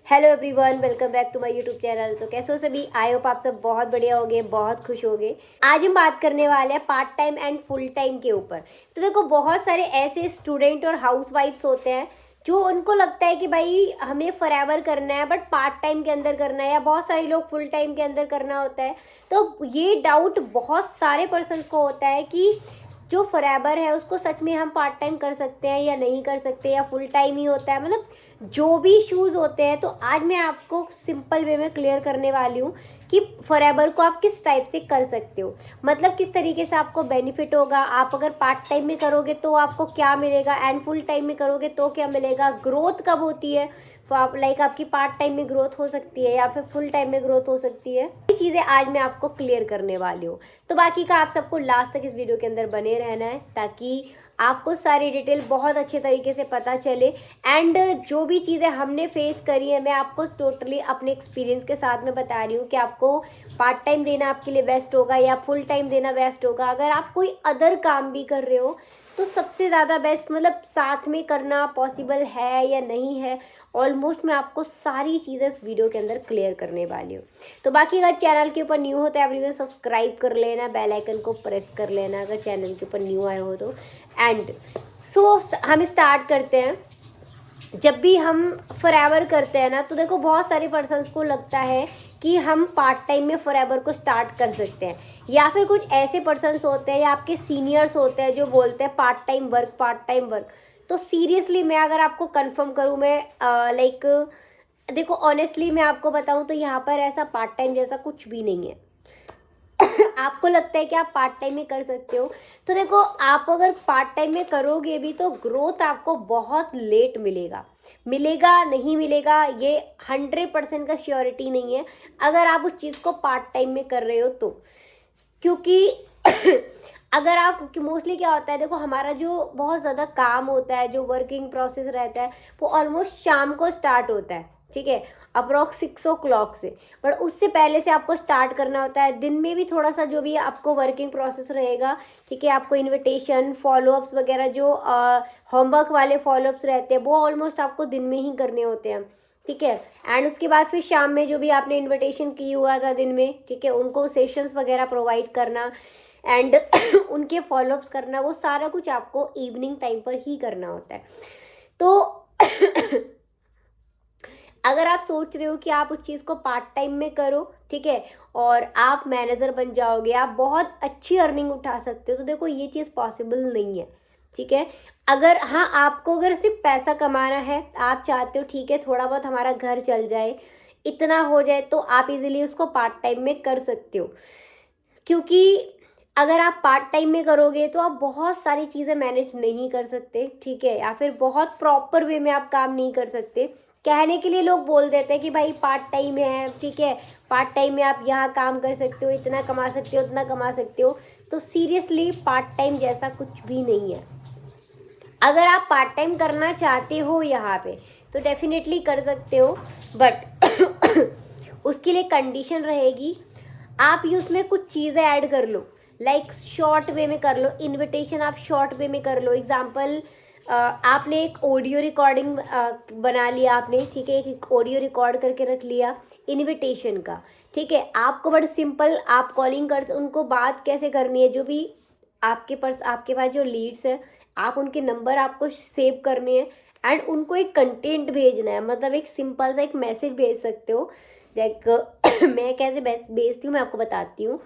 Hello everyone, welcome back to my YouTube channel. तो कैसे हो सभी? आई होप आप सब बहुत बढ़िया होंगे, बहुत खुश होंगे। आज हम बात करने वाले हैं part time and full time के ऊपर। तो देखो, बहुत सारे ऐसे स्टूडेंट और हाउस वाइफ्स होते हैं जो उनको लगता है कि भाई हमें फॉरएवर करना है बट पार्ट टाइम के अंदर करना है, या बहुत सारे लोग फुल टाइम के अंदर करना होता है। तो ये डाउट बहुत सारे पर्सन्स को होता है कि जो फॉरएवर है उसको सच में हम पार्ट टाइम कर सकते हैं या नहीं कर सकते, या फुल टाइम ही होता है, मतलब जो भी इश्यूज़ होते हैं। तो आज मैं आपको सिंपल वे में क्लियर करने वाली हूँ कि फॉरएवर को आप किस टाइप से कर सकते हो, मतलब किस तरीके से आपको बेनिफिट होगा। आप अगर पार्ट टाइम में करोगे तो आपको क्या मिलेगा, एंड फुल टाइम में करोगे तो क्या मिलेगा, ग्रोथ कब होती है। तो आप आपकी पार्ट टाइम में ग्रोथ हो सकती है या फिर फुल टाइम में ग्रोथ हो सकती है। ये चीज़ें आज मैं आपको क्लियर करने वाली हूँ। तो बाकी का आप सबको लास्ट तक इस वीडियो के अंदर बने रहना है, ताकि आपको सारी डिटेल बहुत अच्छे तरीके से पता चले। एंड जो भी चीज़ें हमने फेस करी है, मैं आपको टोटली अपने एक्सपीरियंस के साथ में बता रही हूँ कि आपको पार्ट टाइम देना आपके लिए बेस्ट होगा या फुल टाइम देना बेस्ट होगा। अगर आप कोई अदर काम भी कर रहे हो तो सबसे ज़्यादा बेस्ट, मतलब साथ में करना पॉसिबल है या नहीं है, ऑलमोस्ट मैं आपको सारी चीज़ें इस वीडियो के अंदर क्लियर करने वाली हूँ। तो बाकी अगर चैनल के ऊपर न्यू हो तो एवरीवन सब्सक्राइब कर लेना, बेल आइकन को प्रेस कर लेना अगर चैनल के ऊपर न्यू आए हो तो। एंड हम स्टार्ट करते हैं। जब भी हम फॉरएवर करते हैं ना, तो देखो बहुत सारे पर्सन्स को लगता है कि हम पार्ट टाइम में फॉरएवर को स्टार्ट कर सकते हैं, या फिर कुछ ऐसे पर्सन्स होते हैं या आपके सीनियर्स होते हैं जो बोलते हैं part time work, part time work. तो सीरियसली मैं अगर आपको कंफर्म करूँ, मैं देखो ऑनेस्टली मैं आपको बताऊँ तो यहाँ पर ऐसा पार्ट टाइम जैसा कुछ भी नहीं है। आपको लगता है कि आप पार्ट टाइम में कर सकते हो, तो देखो आप अगर पार्ट टाइम में करोगे भी तो ग्रोथ आपको बहुत लेट मिलेगा। मिलेगा नहीं मिलेगा ये 100% का श्योरिटी नहीं है अगर आप उस चीज़ को पार्ट टाइम में कर रहे हो तो। क्योंकि अगर आप मोस्टली क्या होता है, देखो हमारा जो बहुत ज़्यादा काम होता है, जो वर्किंग प्रोसेस रहता है, वो ऑलमोस्ट शाम को स्टार्ट होता है, ठीक है, अप्रॉक्स 6 o'clock से। पर उससे पहले से आपको स्टार्ट करना होता है। दिन में भी थोड़ा सा जो भी आपको वर्किंग प्रोसेस रहेगा, ठीक है, आपको इनविटेशन फॉलोअप्स वगैरह जो होमवर्क वाले फॉलोअप्स रहते हैं वो ऑलमोस्ट आपको दिन में ही करने होते हैं, ठीक है। एंड उसके बाद फिर शाम में जो भी आपने इनविटेशन की हुआ था दिन में, ठीक है, उनको सेशंस वगैरह प्रोवाइड करना एंड उनके फॉलोअप्स करना, वो सारा कुछ आपको इवनिंग टाइम पर ही करना होता है। तो अगर आप सोच रहे हो कि आप उस चीज़ को पार्ट टाइम में करो, ठीक है, और आप मैनेजर बन जाओगे, आप बहुत अच्छी अर्निंग उठा सकते हो, तो देखो ये चीज़ पॉसिबल नहीं है, ठीक है। अगर हाँ, आपको अगर सिर्फ पैसा कमाना है, आप चाहते हो ठीक है थोड़ा बहुत हमारा घर चल जाए, इतना हो जाए, तो आप इजीली उसको पार्ट टाइम में कर सकते हो। क्योंकि अगर आप पार्ट टाइम में करोगे तो आप बहुत सारी चीज़ें मैनेज नहीं कर सकते, ठीक है, या फिर बहुत प्रॉपर वे में आप काम नहीं कर सकते। कहने के लिए लोग बोल देते हैं कि भाई पार्ट टाइम है, ठीक है, पार्ट टाइम में आप यहाँ काम कर सकते हो, इतना कमा सकते हो, उतना कमा सकते हो। तो सीरियसली पार्ट टाइम जैसा कुछ भी नहीं है। अगर आप पार्ट टाइम करना चाहते हो यहाँ पे तो डेफिनेटली कर सकते हो, बट उसके लिए कंडीशन रहेगी, आप ही उसमें कुछ चीज़ें ऐड कर लो। लाइक शॉर्ट वे में कर लो, इनविटेशन आप शॉर्ट वे में कर लो। एग्जाम्पल, आपने एक ऑडियो रिकॉर्डिंग बना लिया आपने, ठीक है, एक ऑडियो रिकॉर्ड करके रख लिया इनविटेशन का, ठीक है। आपको बड़ा सिंपल, आप कॉलिंग कर उनको बात कैसे करनी है, जो भी आपके पास जो लीड्स है, आप उनके नंबर आपको सेव करने हैं एंड उनको एक कंटेंट भेजना है, मतलब एक सिंपल सा एक मैसेज भेज सकते हो। लाइक मैं कैसे भेजती हूँ मैं आपको बताती हूँ।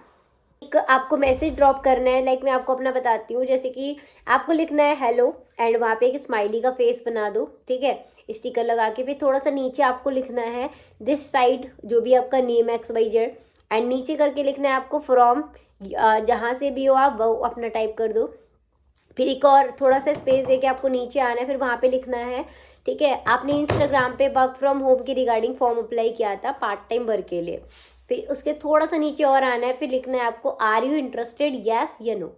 एक आपको मैसेज ड्रॉप करना है, लाइक मैं आपको अपना बताती हूँ। जैसे कि आपको लिखना है हेलो एंड वहाँ पे एक स्माइली का फेस बना दो, ठीक है, स्टिकर लगा के। फिर थोड़ा सा नीचे आपको लिखना है दिस साइड, जो भी आपका नेम XYZ, एंड नीचे करके लिखना है आपको फ्रॉम, जहाँ से भी हो आप वो अपना टाइप कर दो। फिर एक और थोड़ा सा स्पेस देके आपको नीचे आना है, फिर वहाँ पे लिखना है, ठीक है, आपने इंस्टाग्राम पे वर्क फ्रॉम होम की रिगार्डिंग फॉर्म अप्लाई किया था पार्ट टाइम वर्क के लिए। फिर उसके थोड़ा सा नीचे और आना है, फिर लिखना है आपको आर यू इंटरेस्टेड, यस या नो।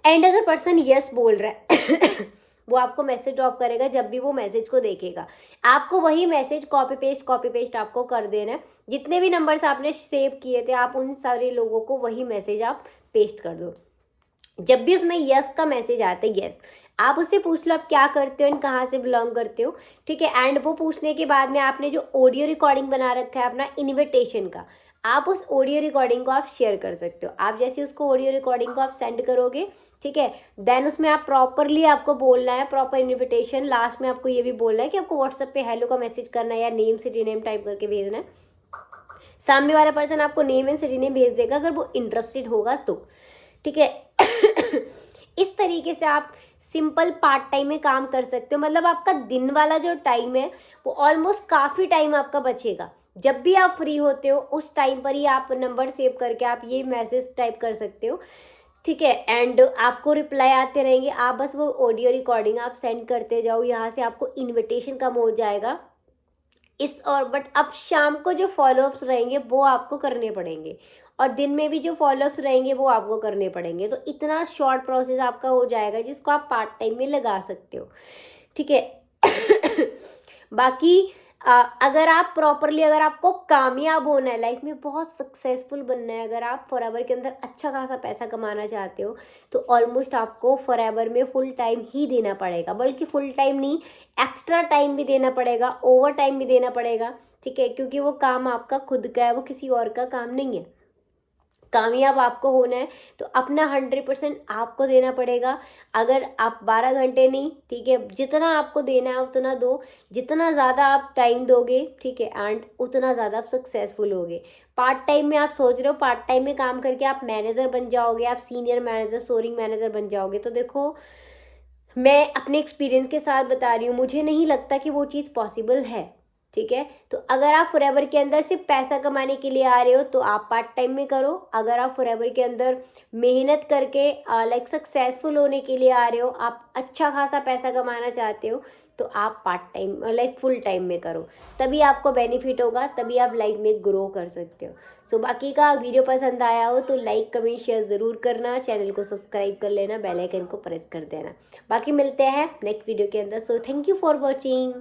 एंड अगर पर्सन यस बोल रहा है वो आपको मैसेज ड्रॉप करेगा। जब भी वो मैसेज को देखेगा आपको वही मैसेज कॉपी पेस्ट आपको कर देना है। जितने भी नंबर्स आपने सेव किए थे, आप उन सारे लोगों को वही मैसेज आप पेस्ट कर दो। जब भी उसमें यस का मैसेज आता है, यस, आप उससे पूछ लो आप क्या करते हो एंड कहाँ से बिलोंग करते हो, ठीक है। एंड वो पूछने के बाद में आपने जो ऑडियो रिकॉर्डिंग बना रखा है अपना इनविटेशन का, आप उस ऑडियो रिकॉर्डिंग को आप शेयर कर सकते हो। आप जैसे उसको ऑडियो रिकॉर्डिंग को आप सेंड करोगे, ठीक है, देन उसमें आप प्रॉपरली आपको बोलना है, प्रॉपर इनविटेशन, लास्ट में आपको ये भी बोलना है कि आपको व्हाट्सएप पे हेलो का मैसेज करना है या नेम सिटी नेम टाइप करके भेजना है। सामने वाला पर्सन आपको नेम एंड सिटी नेम भेज देगा अगर वो इंटरेस्टेड होगा तो, ठीक है। इस तरीके से आप सिंपल पार्ट टाइम में काम कर सकते हो। मतलब आपका दिन वाला जो टाइम है वो ऑलमोस्ट काफ़ी टाइम आपका बचेगा। जब भी आप फ्री होते हो उस टाइम पर ही आप नंबर सेव करके आप ये मैसेज टाइप कर सकते हो, ठीक है। एंड आपको रिप्लाई आते रहेंगे, आप बस वो ऑडियो रिकॉर्डिंग आप सेंड करते जाओ, यहाँ से आपको इनविटेशन कम हो जाएगा इस। और बट अब शाम को जो फॉलोअप्स रहेंगे वो आपको करने पड़ेंगे, और दिन में भी जो फॉलोअप्स रहेंगे वो आपको करने पड़ेंगे। तो इतना शॉर्ट प्रोसेस आपका हो जाएगा जिसको आप पार्ट टाइम में लगा सकते हो, ठीक है। बाकी अगर आप प्रॉपरली, अगर आपको कामयाब होना है लाइफ में, बहुत सक्सेसफुल बनना है, अगर आप फॉरएवर के अंदर अच्छा खासा पैसा कमाना चाहते हो, तो ऑलमोस्ट आपको फॉरएवर में फुल टाइम ही देना पड़ेगा। बल्कि फुल टाइम नहीं, एक्स्ट्रा टाइम भी देना पड़ेगा, ओवर टाइम भी देना पड़ेगा, ठीक है। क्योंकि वो काम आपका खुद का है, वो किसी और का काम नहीं है। कामयाब आपको होना है तो अपना 100% आपको देना पड़ेगा। अगर आप 12 घंटे नहीं, ठीक है, जितना आपको देना है उतना दो। जितना ज़्यादा आप टाइम दोगे, ठीक है, एंड उतना ज़्यादा आप सक्सेसफुल होगे। पार्ट टाइम में आप सोच रहे हो पार्ट टाइम में काम करके आप मैनेजर बन जाओगे, आप सीनियर मैनेजर, सोरिंग मैनेजर बन जाओगे, तो देखो मैं अपने एक्सपीरियंस के साथ बता रही हूँ, मुझे नहीं लगता कि वो चीज़ पॉसिबल है, ठीक है। तो अगर आप फॉरएवर के अंदर सिर्फ पैसा कमाने के लिए आ रहे हो तो आप पार्ट टाइम में करो। अगर आप फॉरएवर के अंदर मेहनत करके लाइक सक्सेसफुल होने के लिए आ रहे हो, आप अच्छा खासा पैसा कमाना चाहते हो, तो आप part time like full time में करो। तभी आपको बेनिफिट होगा, तभी आप लाइफ में ग्रो कर सकते हो। सो बाकी का वीडियो पसंद आया हो तो लाइक कमेंट शेयर ज़रूर करना, चैनल को सब्सक्राइब कर लेना, बेल आइकन को प्रेस कर देना। बाकी मिलते हैं नेक्स्ट वीडियो के अंदर। So thank you for watching.